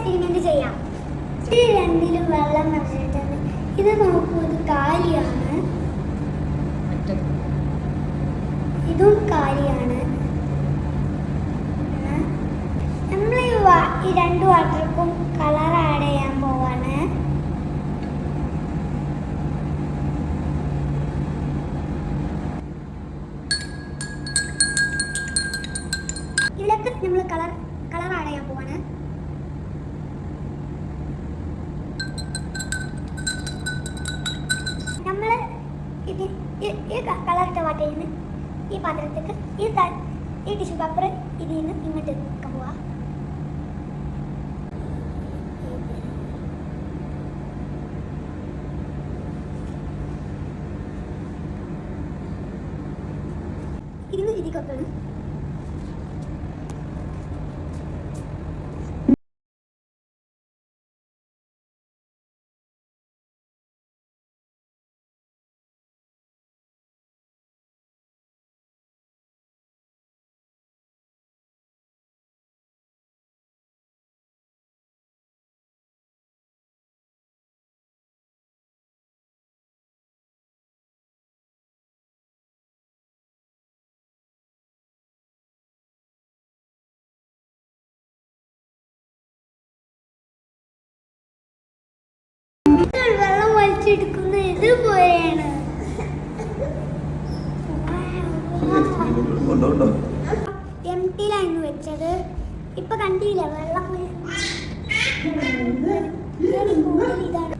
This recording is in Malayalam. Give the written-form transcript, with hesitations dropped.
എക്സ്പെരിമെന്റ് ചെയ്യാം. ഇത് രണ്ടിലും വെള്ളം നിറച്ചിട്ടുണ്ട്. ഇത് നോക്കൂ, ഇത് കാലിയാണ്, ഇതും കാലിയാണ്. നമ്മൾ ഈ രണ്ട് വാട്ടർക്കും കളർ ആഡ് ചെയ്യാൻ പോവാണ്. ഇതിലേക്ക് നമ്മൾ കളർ ആഡ് ചെയ്യാൻ പോവാണ്. നമ്മൾ ഈ കളർ ഇട്ട വാട്ടയിൽ നിന്ന് ഈ പാത്രത്തേക്ക് ഈ ടിഷ്യൂ പേപ്പർ ഇതിൽ നിന്ന് ഇങ്ങോട്ട് വെക്കാൻ പോവാ. ഇതിന് ഇതിക്കൊക്കെയാണ്. വെള്ളം വലിച്ചെടുക്കുന്ന ഇതുപോലെയാണ്. എംടിയിലായിരുന്നു വെച്ചത്. ഇപ്പൊ കണ്ടില്ല വെള്ളം ഇതാണ്.